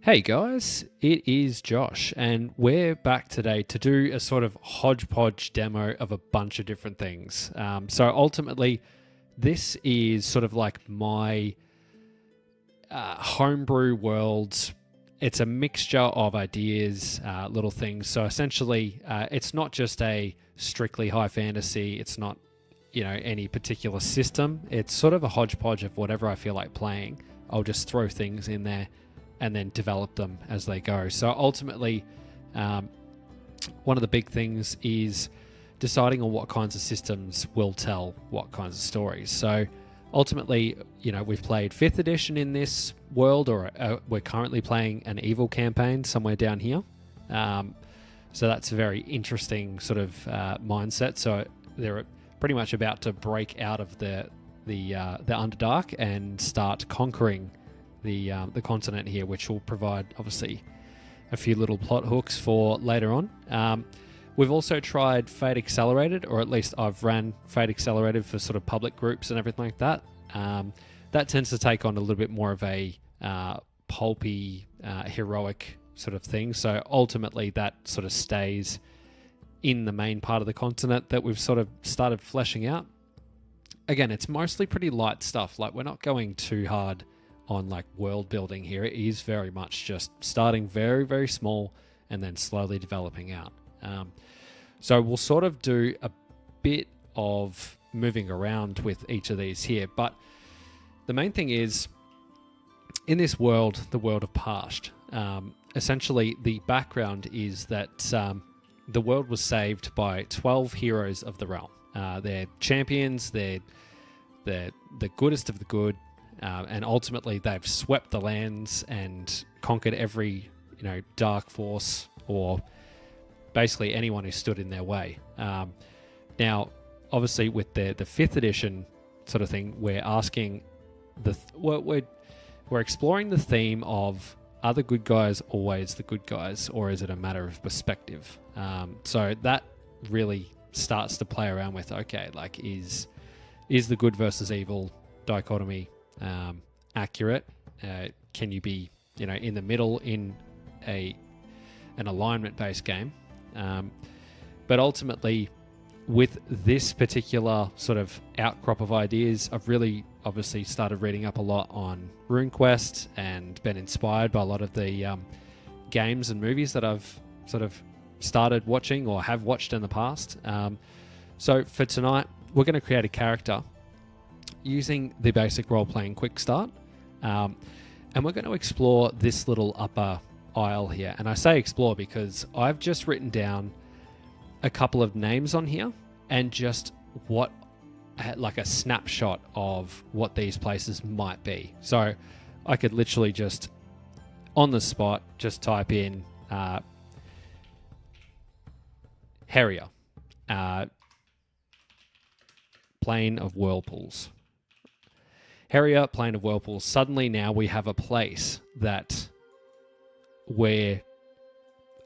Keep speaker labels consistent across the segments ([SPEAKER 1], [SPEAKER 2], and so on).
[SPEAKER 1] Hey guys, it is Josh, and we're back today to do a sort of hodgepodge demo of a bunch of different things. So ultimately, this is sort of like my homebrew world. It's a mixture of ideas, little things. So essentially, it's not just a strictly high fantasy. It's not, any particular system. It's sort of a hodgepodge of whatever I feel like playing. I'll just throw things in there and then develop them as they go. So ultimately, one of the big things is deciding on what kinds of systems will tell what kinds of stories. So ultimately, we've played 5th edition in this world, or we're currently playing an evil campaign somewhere down here. So that's a very interesting sort of mindset. So they're pretty much about to break out of the Underdark and start conquering the continent here, which will provide obviously a few little plot hooks for later on. We've also tried Fate Accelerated, or at least I've ran Fate Accelerated for sort of public groups and everything like that. That tends to take on a little bit more of a pulpy, heroic sort of thing. So ultimately that sort of stays in the main part of the continent that we've sort of started fleshing out. Again, it's mostly pretty light stuff. Like, we're not going too hard on like world building here. It is very much just starting very, very small and then slowly developing out. So we'll sort of do a bit of moving around with each of these here, but the main thing is, in this world, the world of Parsht, essentially the background is that the world was saved by 12 heroes of the realm. They're champions, they're the goodest of the good, and ultimately they've swept the lands and conquered every dark force, or basically anyone who stood in their way. Now obviously with the 5th edition sort of thing, we're asking we're exploring the theme of, are the good guys always the good guys, or is it a matter of perspective? So that really starts to play around with, okay, like is the good versus evil dichotomy accurate? Can you be in the middle in an alignment based game? But ultimately, with this particular sort of outcrop of ideas, I've really obviously started reading up a lot on Runequest and been inspired by a lot of the games and movies that I've sort of started watching or have watched in the past. So for tonight, we're going to create a character using the basic Roleplaying Quickstart, and we're going to explore this little upper aisle here. And I say explore because I've just written down a couple of names on here and just like a snapshot of what these places might be. So I could literally just on the spot just type in Harrier, Plain of Whirlpools. Harrier, Plain of Whirlpools. Suddenly now we have a place that where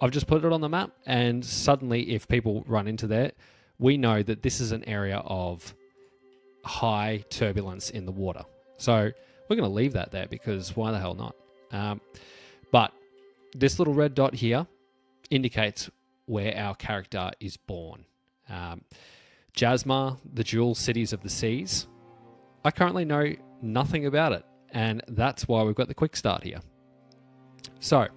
[SPEAKER 1] I've just put it on the map, and suddenly if people run into there, we know that this is an area of high turbulence in the water. So we're going to leave that there because why the hell not? But this little red dot here indicates where our character is born. Jazmar, the Jeweled Cities of the Seas. I currently know nothing about it, and that's why we've got the quick start here. So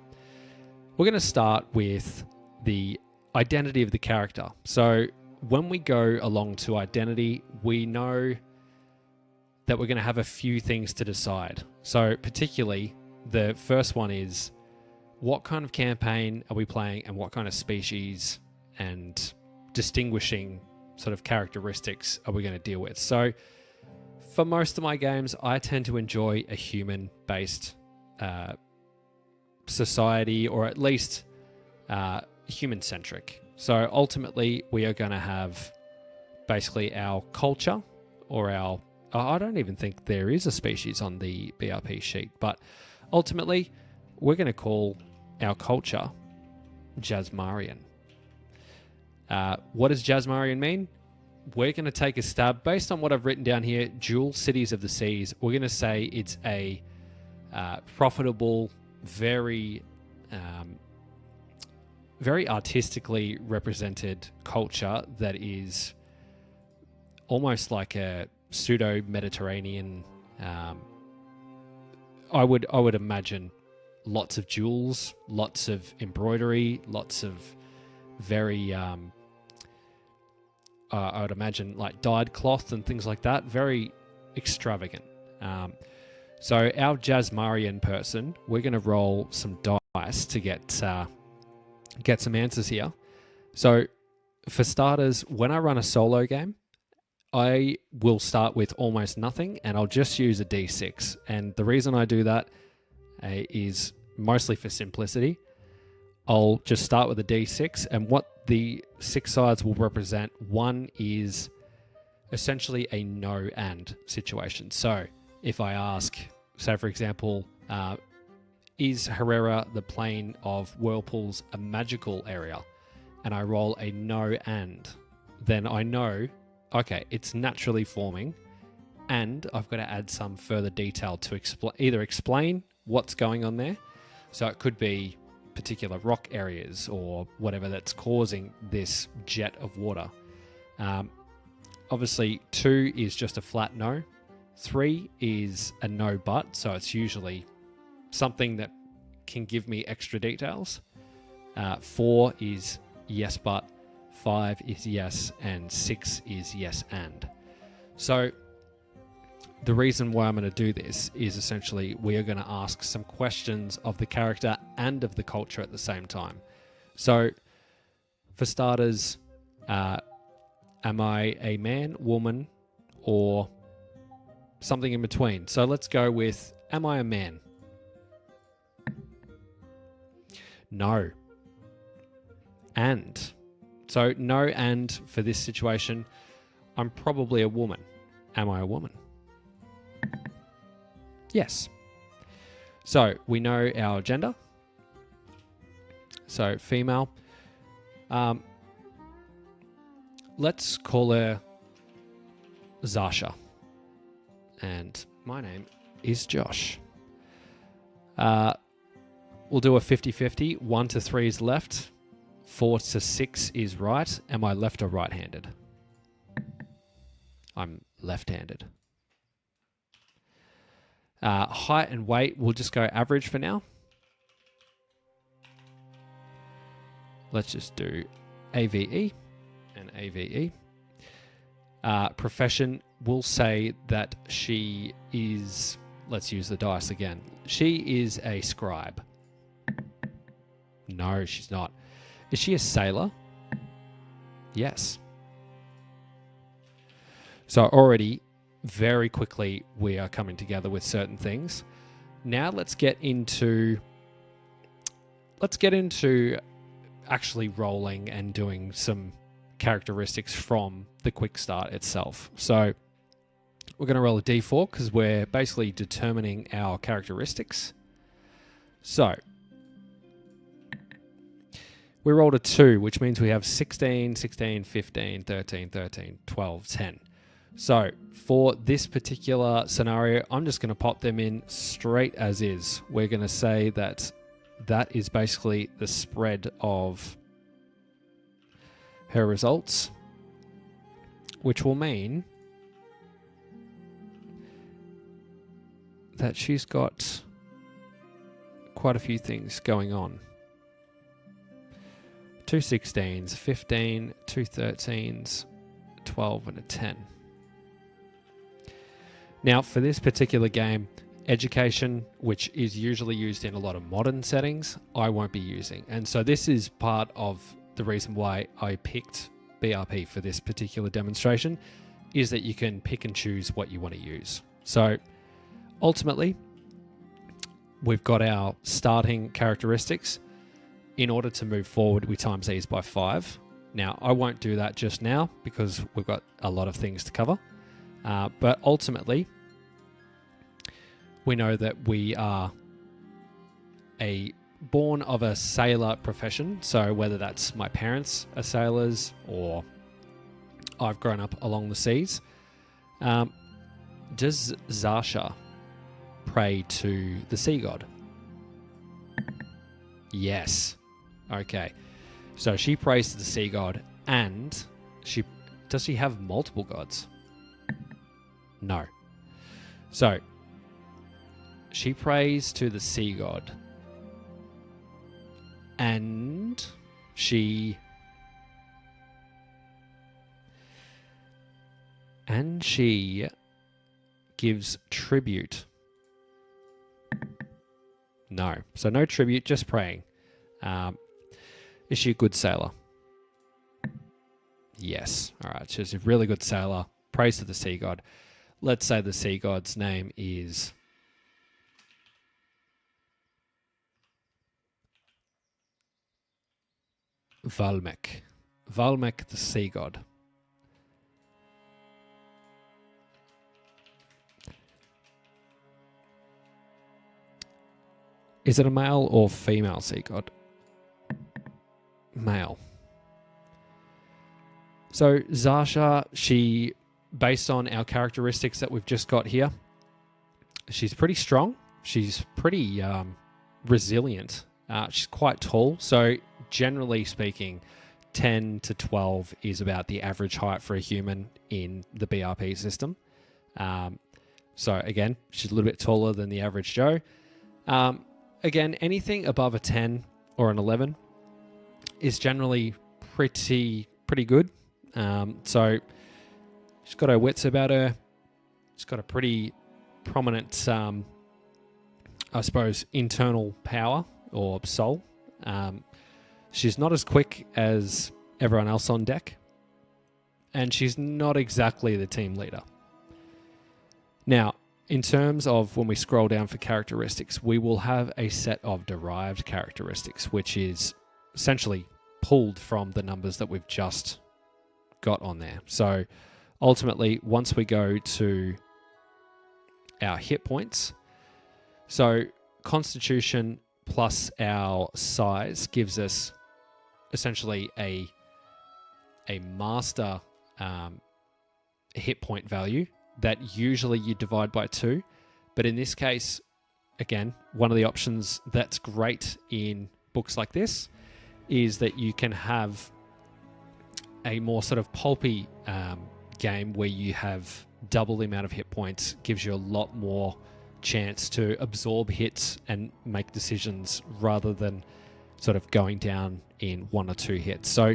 [SPEAKER 1] we're going to start with the identity of the character. So when we go along to identity, we know that we're going to have a few things to decide. So particularly, the first one is, what kind of campaign are we playing and what kind of species and distinguishing sort of characteristics are we going to deal with? So for most of my games, I tend to enjoy a human-based society, or at least human-centric. So ultimately, we are going to have basically our culture, or I don't even think there is a species on the BRP sheet, but ultimately, we're going to call our culture Jazmarian. What does Jazmarian mean? We're going to take a stab based on what I've written down here. Jeweled Cities of the Seas. We're going to say it's a profitable very very artistically represented culture that is almost like a pseudo-Mediterranean. I would imagine lots of jewels, lots of embroidery, lots of very I would imagine like dyed cloth and things like that. Very extravagant. So our Jazmarian person, we're going to roll some dice to get some answers here. So for starters, when I run a solo game, I will start with almost nothing and I'll just use a D6. And the reason I do that is mostly for simplicity. I'll just start with a D6, and what the 6 sides will represent, one is essentially a no and situation. So if I ask, say for example, is Herrera the plane of whirlpools a magical area? And I roll a no and, then I know, okay, it's naturally forming, and I've got to add some further detail to either explain what's going on there. So it could be particular rock areas or whatever that's causing this jet of water. Obviously, 2 is just a flat no. 3 is a no but, so it's usually something that can give me extra details. 4 is yes but, 5 is yes, and 6 is yes and. So the reason why I'm going to do this is essentially we are going to ask some questions of the character and of the culture at the same time. So for starters, am I a man, woman, or something in between? So let's go with, am I a man? No. And. So no and for this situation, I'm probably a woman. Am I a woman? Yes. So we know our gender. So female. Let's call her Zasha. And my name is Josh. We'll do a 50-50. 1 to 3 is left. 4 to 6 is right. Am I left or right-handed? I'm left-handed. Height and weight, we'll just go average for now. Let's just do AVE and AVE. Profession, we'll say that she is, let's use the dice again. She is a scribe. No, she's not. Is she a sailor? Yes. So already, very quickly, we are coming together with certain things. Now let's get into actually rolling and doing some characteristics from the quick start itself. So we're going to roll a d4 because we're basically determining our characteristics. So we rolled a 2, which means we have 16, 16, 15, 13, 13, 12, 10. So for this particular scenario, I'm just going to pop them in straight as is. We're going to say that that is basically the spread of her results, which will mean that she's got quite a few things going on. 2 16s, 15, 2 13s, 12 and a 10. Now, for this particular game, education, which is usually used in a lot of modern settings, I won't be using. And so this is part of the reason why I picked BRP for this particular demonstration, is that you can pick and choose what you want to use. So ultimately, we've got our starting characteristics. In order to move forward, we times these by 5. Now, I won't do that just now because we've got a lot of things to cover. But ultimately, we know that we are born of a sailor profession. So whether that's my parents are sailors or I've grown up along the seas. Does Zasha pray to the sea god? Yes. Okay. So she prays to the sea god, and does she have multiple gods? No. So she prays to the sea god, and she gives tribute. No. So no tribute, just praying. Is she a good sailor? Yes. All right. She's a really good sailor. Prays to the sea god. Let's say the sea god's name is Valmek. Valmek, the sea god. Is it a male or female sea god? Male. So Zasha, she, based on our characteristics that we've just got here, she's pretty strong. She's pretty resilient. She's quite tall. So generally speaking, 10 to 12 is about the average height for a human in the BRP system. So again, she's a little bit taller than the average Joe. Again, anything above a 10 or an 11 is generally pretty good. So she's got her wits about her. She's got a pretty prominent, I suppose, internal power or soul. She's not as quick as everyone else on deck, and she's not exactly the team leader. Now, in terms of when we scroll down for characteristics, we will have a set of derived characteristics, which is essentially pulled from the numbers that we've just got on there. So ultimately, once we go to our hit points, so Constitution plus our size gives us essentially a master hit point value that usually you divide by 2. But in this case, again, one of the options that's great in books like this is that you can have a more sort of pulpy game where you have double the amount of hit points, gives you a lot more chance to absorb hits and make decisions rather than sort of going down in 1 or 2 hits. So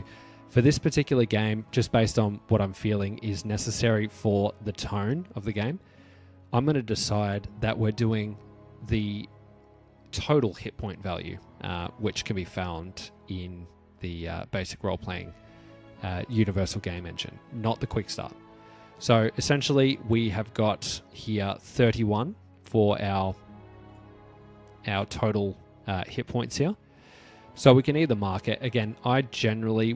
[SPEAKER 1] for this particular game, just based on what I'm feeling is necessary for the tone of the game, I'm going to decide that we're doing the total hit point value, which can be found in the basic role-playing universal game engine, not the Quickstart. So essentially, we have got here 31 for our total hit points here. So we can either mark it. Again, I generally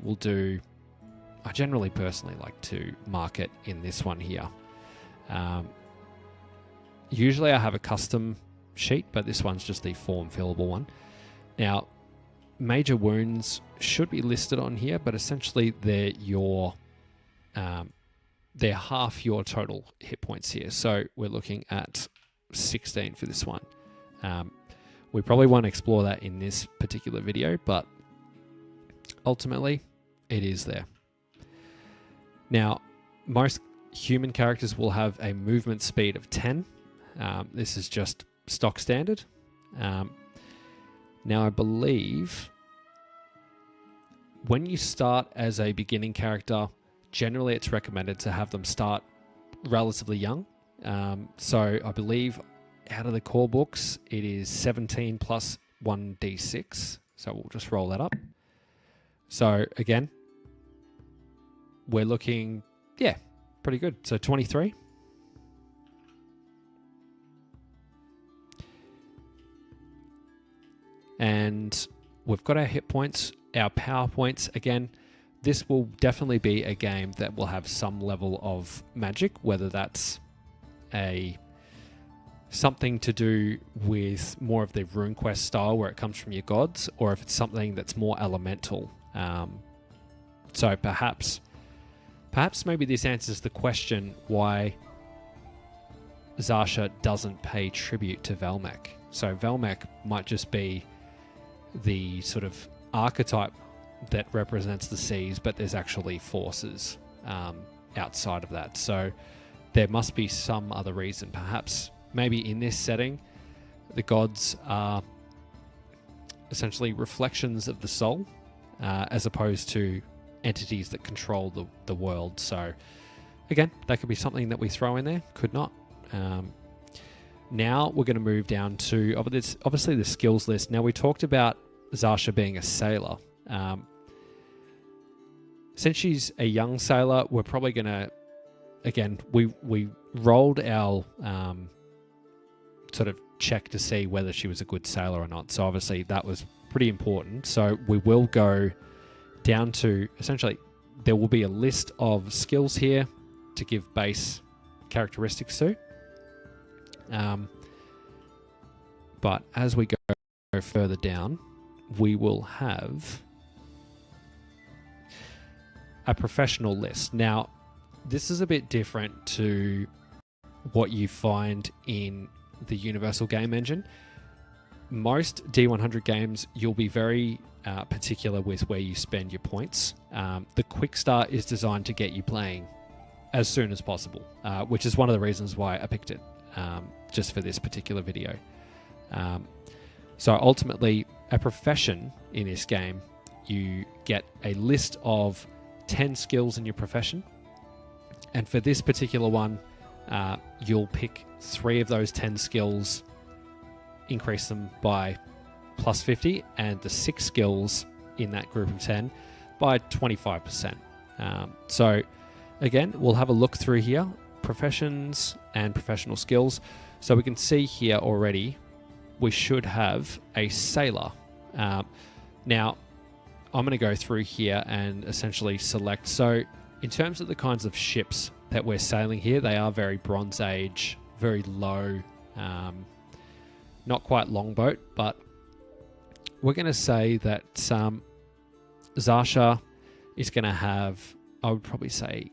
[SPEAKER 1] personally like to mark it in this one here. Usually I have a custom sheet, but this one's just the form fillable one. Now, major wounds should be listed on here, but essentially they're half your total hit points here. So we're looking at 16 for this one. We probably won't explore that in this particular video, but ultimately it is there. Now, most human characters will have a movement speed of 10. This is just stock standard. Now, I believe when you start as a beginning character, generally it's recommended to have them start relatively young. So I believe out of the core books, it is 17 plus 1d6. So we'll just roll that up. So again, we're looking, yeah, pretty good. So 23. And we've got our hit points, our power points. Again, this will definitely be a game that will have some level of magic, whether that's something to do with more of the Runequest style where it comes from your gods, or if it's something that's more elemental. So perhaps maybe this answers the question why Zasha doesn't pay tribute to Valmek. So Valmek might just be the sort of archetype that represents the seas, but there's actually forces outside of that. So there must be some other reason. Perhaps maybe in this setting, the gods are essentially reflections of the soul, as opposed to entities that control the world. So again, that could be something that we throw in there, could not. Now we're going to move down to obviously the skills list. Now we talked about Zasha being a sailor. Since she's a young sailor, we're probably going to, again, we rolled our sort of check to see whether she was a good sailor or not. So obviously that was pretty important. So we will go down to, essentially, there will be a list of skills here to give base characteristics to. But as we go further down, we will have a professional list. Now, this is a bit different to what you find in the Universal Game Engine. Most D100 games, you'll be very particular with where you spend your points. The Quickstart is designed to get you playing as soon as possible, which is one of the reasons why I picked it just for this particular video. So ultimately, a profession in this game, you get a list of 10 skills in your profession. And for this particular one, you'll pick 3 of those 10 skills, increase them by plus 50, and the 6 skills in that group of 10 by 25%. So again, we'll have a look through here, professions and professional skills. So we can see here already, we should have a sailor. Now, I'm going to go through here and essentially select. So in terms of the kinds of ships that we're sailing here, they are very Bronze Age, very low, not quite longboat, but we're going to say that Zasha is going to have, I would probably say,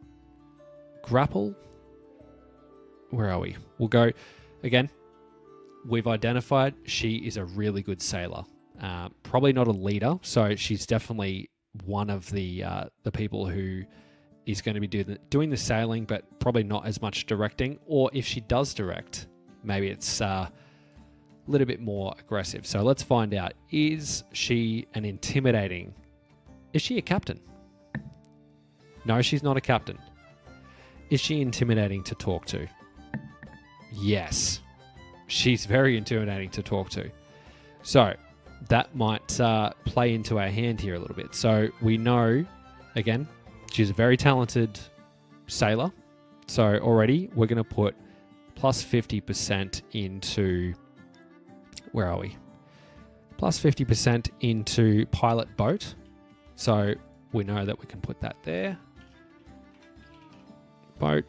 [SPEAKER 1] grapple. Where are we? We'll go, again, we've identified she is a really good sailor. Probably not a leader, so she's definitely one of the people who is going to be doing the sailing, but probably not as much directing. Or if she does direct, maybe it's a little bit more aggressive. So let's find out. Is she an intimidating? Is she a captain? No, she's not a captain. Is she intimidating to talk to? Yes. She's very intimidating to talk to. So that might play into our hand here a little bit. So we know, again, she's a very talented sailor. So already we're going to put plus 50% into, where are we? Plus 50% into pilot boat. So we know that we can put that there. Boat.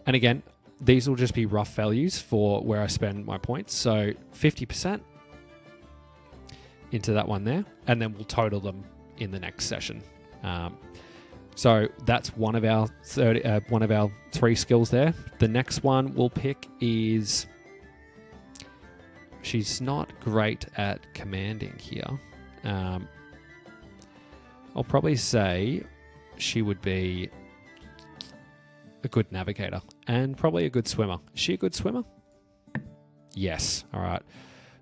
[SPEAKER 1] And again, these will just be rough values for where I spend my points. So 50% into that one there, and then we'll total them in the next session. So that's one of our 3 skills there. The next one we'll pick is, she's not great at commanding here. I'll probably say she would be a good navigator and probably a good swimmer. Is she a good swimmer? Yes. All right.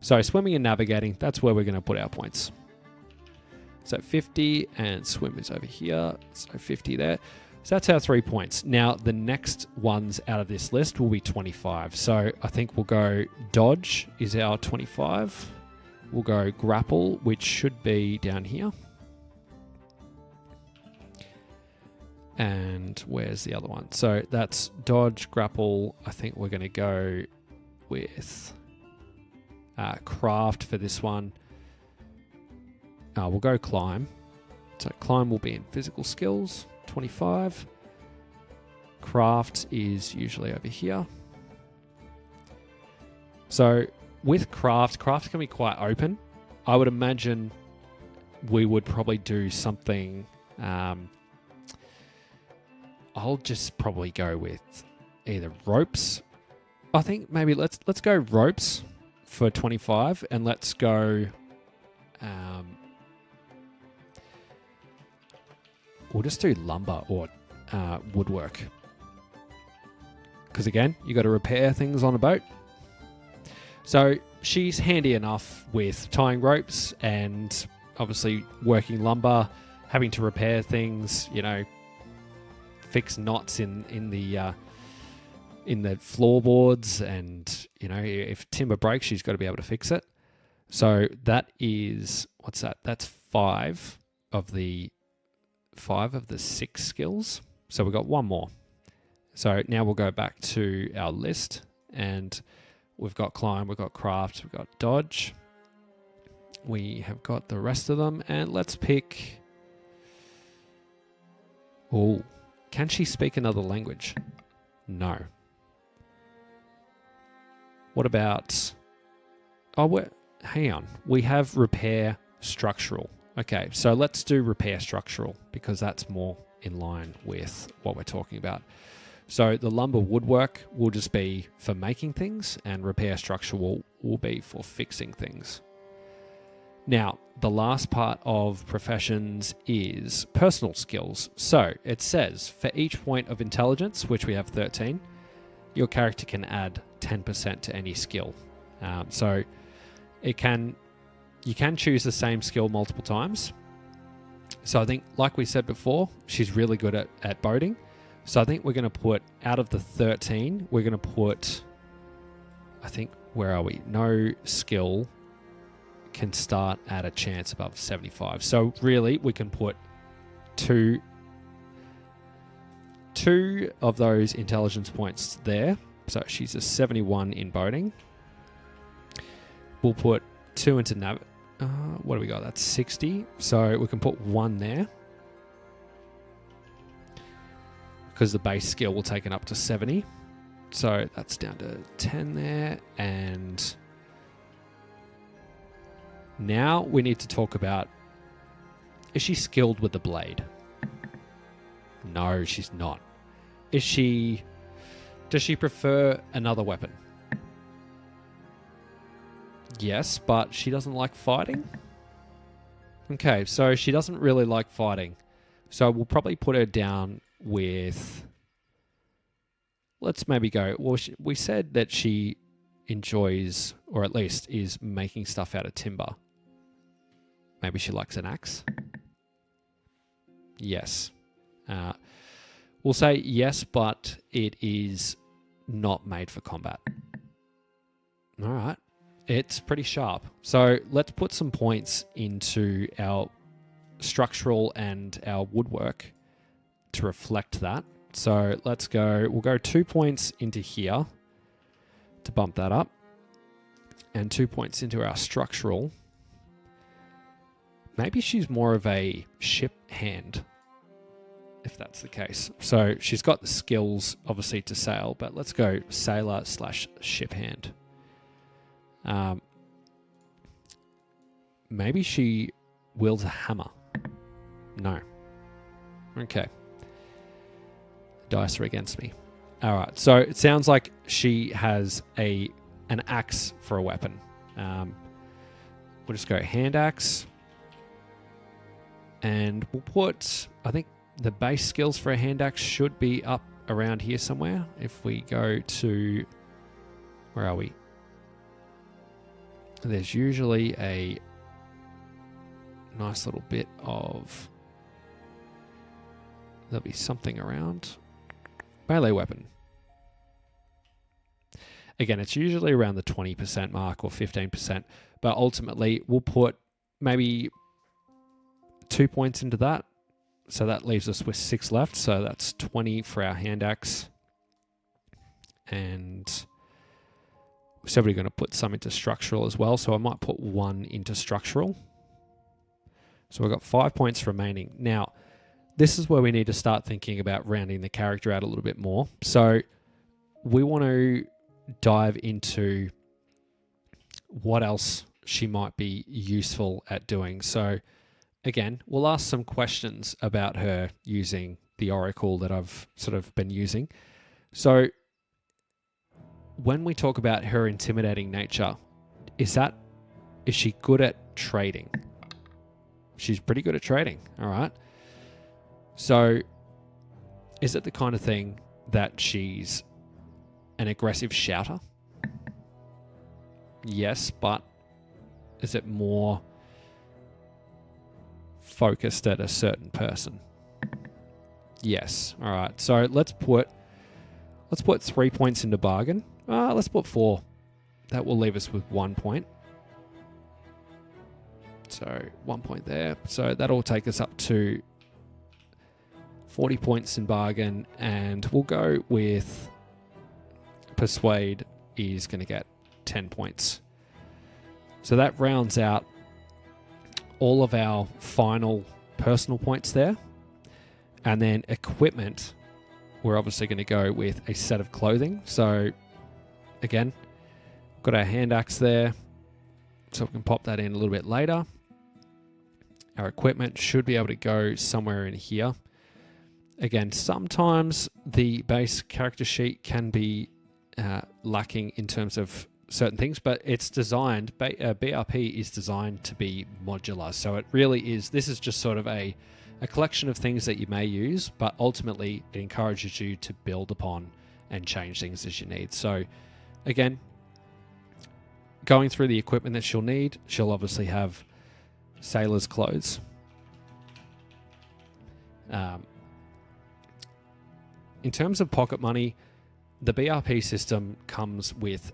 [SPEAKER 1] So swimming and navigating, that's where we're going to put our points. So 50, and swim is over here. So 50 there. So that's our 3 points. Now, the next ones out of this list will be 25. So I think we'll go dodge is our 25. We'll go grapple, which should be down here. And where's the other one? So that's dodge, grapple. I think we're going to go with craft for this one. We'll go climb. So climb will be in physical skills, 25. Craft is usually over here. So with craft can be quite open. I would imagine we would probably do something. I'll just probably go with either ropes. I think maybe let's go ropes for 25, and let's go. We'll just do lumber or woodwork. Because again, you got to repair things on a boat. So she's handy enough with tying ropes and obviously working lumber, having to repair things, you know, fix knots in the floorboards, and you know, if timber breaks, she's got to be able to fix it. So that is, what's that? That's 5 of the 6 skills. So we've got one more. So now we'll go back to our list, and we've got climb, we've got craft, we've got dodge. We have got the rest of them, and let's pick. Oh, can she speak another language? No. What about? Oh, hang on. We have repair structural. Okay, so let's do repair structural because that's more in line with what we're talking about. So the lumber woodwork will just be for making things, and repair structural will be for fixing things. Now, the last part of professions is personal skills. So it says for each point of intelligence, which we have 13, your character can add 10% to any skill. So you can choose the same skill multiple times. So I think, like we said before, she's really good at boating. So I think we're going to put, out of the 13, we're going to put, I think, where are we? No skill can start at a chance above 75. So really, we can put two of those intelligence points there. So she's a 71 in boating. We'll put 2 into nav. What do we got? That's 60. So we can put 1 there, because the base skill will take it up to 70. So that's down to 10 there. And now we need to talk about, is she skilled with the blade? No, she's not. Does she prefer another weapon? Yes, but she doesn't like fighting. Okay, so she doesn't really like fighting. So we'll probably put her down with, let's maybe go, well, we said that she enjoys, or at least is making stuff out of timber. Maybe she likes an axe. Yes. We'll say yes, but it is not made for combat. All right. It's pretty sharp. So let's put some points into our structural and our woodwork to reflect that. So let's go, we'll go 2 points into here to bump that up, and 2 points into our structural. Maybe she's more of a ship hand, if that's the case. So she's got the skills, obviously, to sail, but let's go sailor / ship hand. Maybe she wields a hammer. No. Okay. Dice are against me. All right. So it sounds like she has an axe for a weapon. We'll just go hand axe. And we'll put, I think the base skills for a hand axe should be up around here somewhere. If we go to, where are we? There's usually a nice little bit of, there'll be something around. Melee weapon. Again, it's usually around the 20% mark or 15%, but ultimately we'll put maybe 2 points into that. So that leaves us with 6 left. So that's 20 for our hand axe. And we're probably going to put some into structural as well. So I might put 1 into structural. So we've got 5 points remaining. Now, this is where we need to start thinking about rounding the character out a little bit more. So we want to dive into what else she might be useful at doing. So again, we'll ask some questions about her using the oracle that I've sort of been using. So when we talk about her intimidating nature, is she good at trading? She's pretty good at trading, all right? So is it the kind of thing that she's an aggressive shouter? Yes, but is it more focused at a certain person? Yes. All right. So let's put 3 points into bargain. Let's put 4. That will leave us with 1 point. So 1 point there. So that'll take us up to 40 points in bargain, and we'll go with Persuade is going to get 10 points. So that rounds out all of our final personal points there. And then equipment, we're obviously going to go with a set of clothing. So again, got our hand axe there, so we can pop that in a little bit later. Our equipment should be able to go somewhere in here. Again, sometimes the base character sheet can be lacking in terms of certain things, but it's designed, BRP is designed to be modular. So it really is, this is just sort of a collection of things that you may use, but ultimately it encourages you to build upon and change things as you need. So again, going through the equipment that she'll need, she'll obviously have sailor's clothes. In terms of pocket money, the BRP system comes with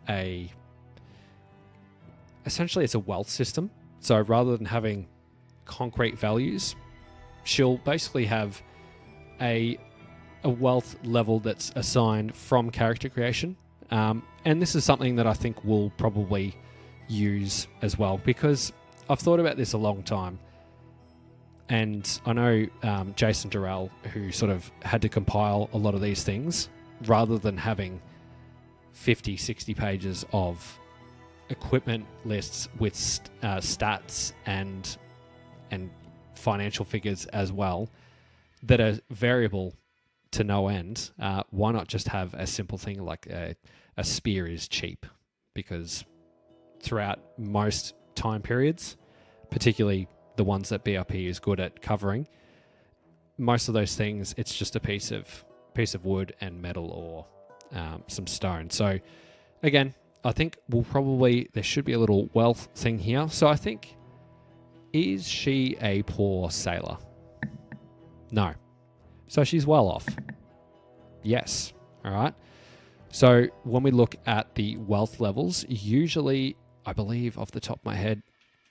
[SPEAKER 1] essentially it's a wealth system. So rather than having concrete values, she'll basically have a wealth level that's assigned from character creation. And this is something that I think we'll probably use as well, because I've thought about this a long time. And I know Jason Durrell, who sort of had to compile a lot of these things, rather than having 50, 60 pages of equipment lists with stats and financial figures as well that are variable to no end. Why not just have a simple thing like a spear is cheap? Because throughout most time periods, particularly the ones that BRP is good at covering, most of those things, it's just a piece of wood and metal or some stone. So again, I think there should be a little wealth thing here. So I think, is she a poor sailor? No. So she's well off. Yes. All right. So when we look at the wealth levels, usually, I believe off the top of my head,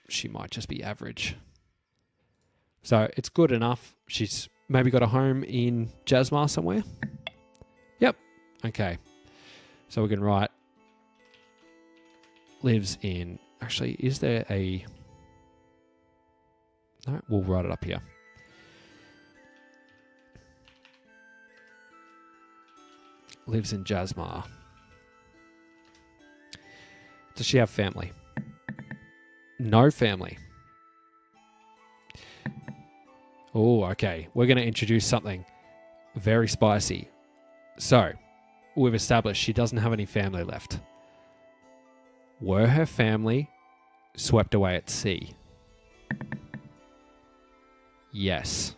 [SPEAKER 1] she might just be average. So it's good enough. She's maybe got a home in Jazmar somewhere. Yep. Okay. So we can write lives in... Actually, is there a... No, we'll write it up here. Lives in Jazmar. Does she have family? No family. Oh, okay. We're going to introduce something very spicy. So, we've established she doesn't have any family left. Were her family swept away at sea? Yes.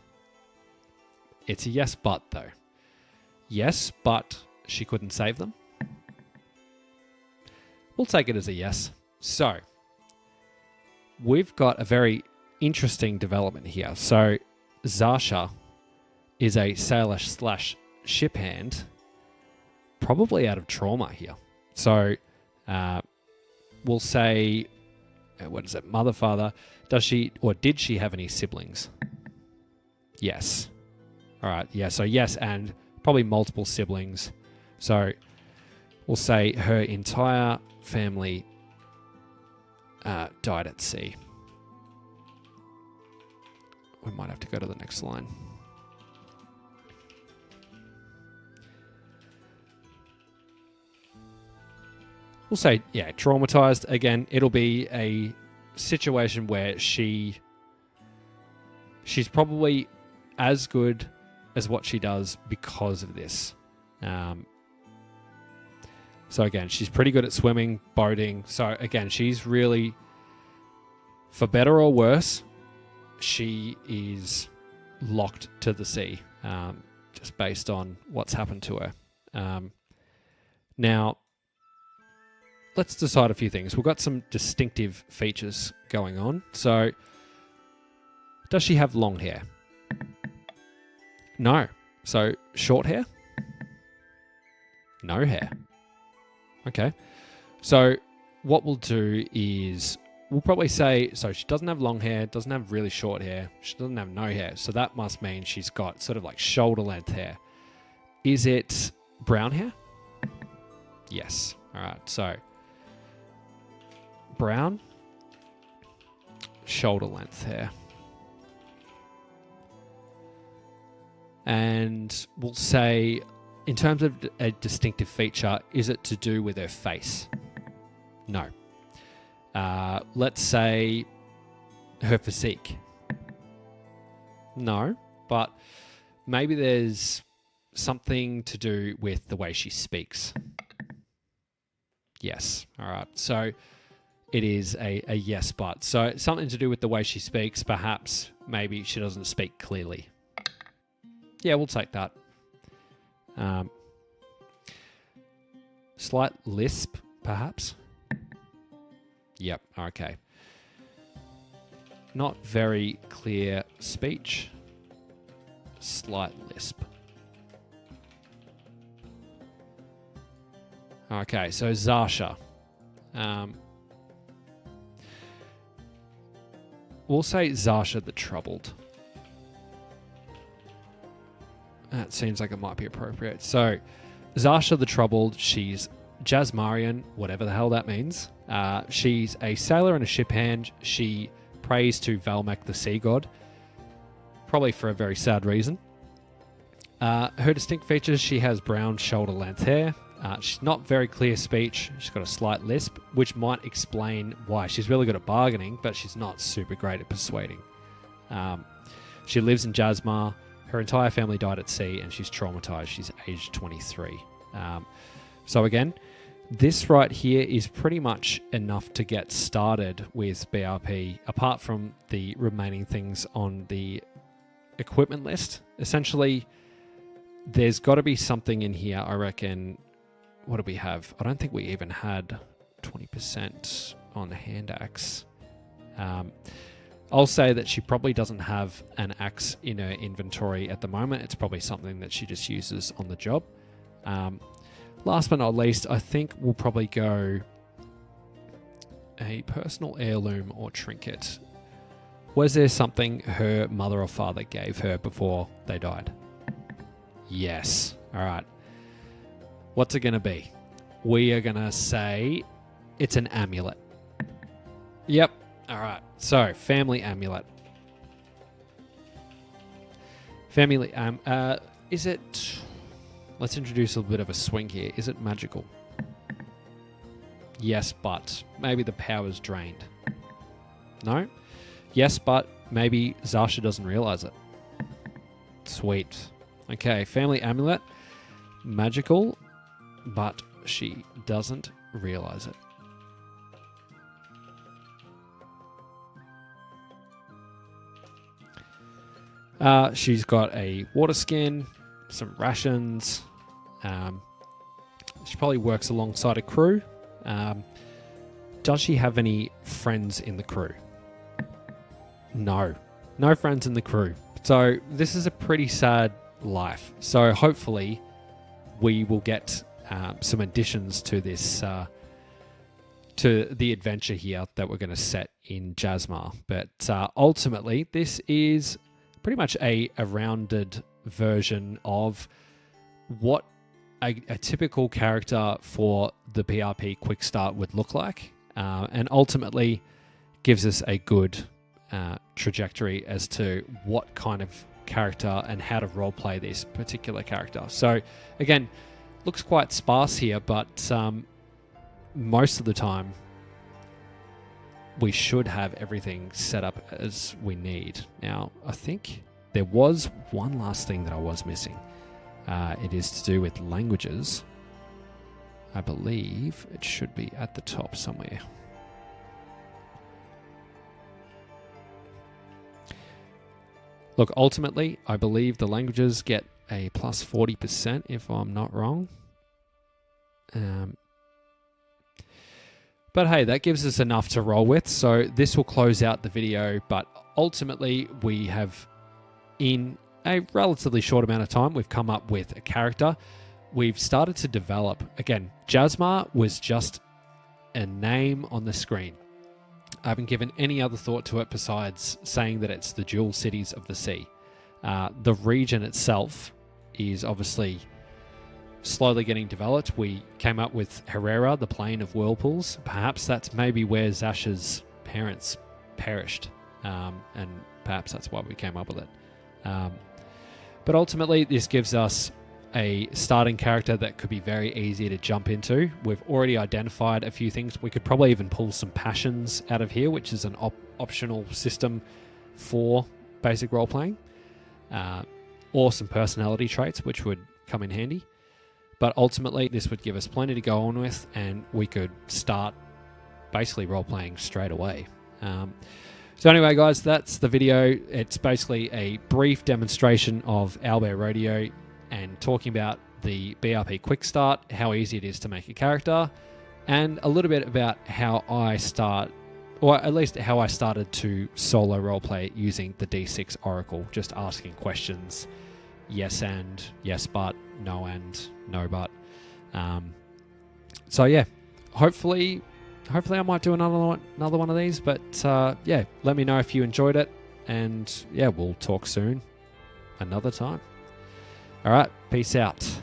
[SPEAKER 1] It's a yes, but though. Yes, but she couldn't save them. We'll take it as a yes. So, we've got a very interesting development here. So, Zasha is a sailor / ship hand, probably out of trauma here. So, we'll say, what is it, mother, father, does she, or did she have any siblings? Yes. All right, yeah, so yes, and probably multiple siblings. So, we'll say her entire family died at sea. We might have to go to the next line. We'll say, yeah, traumatized. Again, it'll be a situation where she's probably as good as what she does because of this. So again, she's pretty good at swimming, boating. So again, she's really, for better or worse, she is locked to the sea, just based on what's happened to her. Now, let's decide a few things. We've got some distinctive features going on. So, does she have long hair? No. So, short hair? No hair. Okay. So, what we'll do is we'll probably say, so she doesn't have long hair, doesn't have really short hair, she doesn't have no hair. So, that must mean she's got sort of like shoulder length hair. Is it brown hair? Yes. All right. So, brown, shoulder length hair. And we'll say, in terms of a distinctive feature, is it to do with her face? No. Let's say her physique. No, but maybe there's something to do with the way she speaks. Yes. All right. So it is a yes, but. So something to do with the way she speaks. Perhaps maybe she doesn't speak clearly. Yeah, we'll take that. Slight lisp, perhaps. Yep. Okay. Not very clear speech. Slight lisp. Okay, so Zasha. We'll say Zasha the Troubled. That seems like it might be appropriate. So, Zasha the Troubled, she's Jazmarian, whatever the hell that means. She's a sailor and a ship hand. She prays to Valmek the sea god, probably for a very sad reason. Her distinct features, she has brown shoulder length hair. She's not very clear speech. She's got a slight lisp, which might explain why. She's really good at bargaining, but she's not super great at persuading. She lives in Jazmar. Her entire family died at sea, and she's traumatized. She's aged 23. So again, this right here is pretty much enough to get started with BRP, apart from the remaining things on the equipment list. Essentially, there's got to be something in here, I reckon. What do we have? I don't think we even had 20% on the hand axe. I'll say that she probably doesn't have an axe in her inventory at the moment. It's probably something that she just uses on the job. Last but not least, I think we'll probably go a personal heirloom or trinket. Was there something her mother or father gave her before they died? Yes. All right. What's it going to be? We are going to say it's an amulet. Yep. All right. So, family amulet. Family is it... Let's introduce a bit of a swing here. Is it magical? Yes, but maybe the power's drained. No? Yes, but maybe Zasha doesn't realize it. Sweet. Okay, family amulet. Magical, but she doesn't realize it. She's got a water skin, some rations. She probably works alongside a crew. Does she have any friends in the crew? No. No friends in the crew. So this is a pretty sad life. So hopefully we will get some additions to this, to the adventure here that we're going to set in Jazmar. But ultimately, this is pretty much a rounded version of what a typical character for the PRP Quickstart would look like, and ultimately gives us a good trajectory as to what kind of character and how to roleplay this particular character. So again, looks quite sparse here, but most of the time we should have everything set up as we need. Now, I think there was one last thing that I was missing. It is to do with languages. I believe it should be at the top somewhere. Look, ultimately, I believe the languages get a plus 40% if I'm not wrong. But hey, that gives us enough to roll with. So this will close out the video, but ultimately we have, in a relatively short amount of time, we've come up with a character. We've started to develop. Again, Jazmar was just a name on the screen. I haven't given any other thought to it besides saying that it's the Jeweled Cities of the Sea. The region itself is obviously slowly getting developed. We came up with Herrera, the Plain of Whirlpools. Perhaps that's maybe where Zasha's parents perished, and perhaps that's why we came up with it. But ultimately, this gives us a starting character that could be very easy to jump into. We've already identified a few things. We could probably even pull some passions out of here, which is an optional system for basic role-playing, or some personality traits, which would come in handy. But ultimately, this would give us plenty to go on with, and we could start basically role-playing straight away. So anyway, guys, that's the video. It's basically a brief demonstration of Owlbear Rodeo and talking about the BRP Quickstart, how easy it is to make a character, and a little bit about how I start, or at least how I started to solo roleplay using the D6 Oracle, just asking questions, yes and, yes but, no and, no but. So yeah, hopefully I might do another one of these, but yeah, let me know if you enjoyed it, and yeah, we'll talk soon another time. All right, peace out.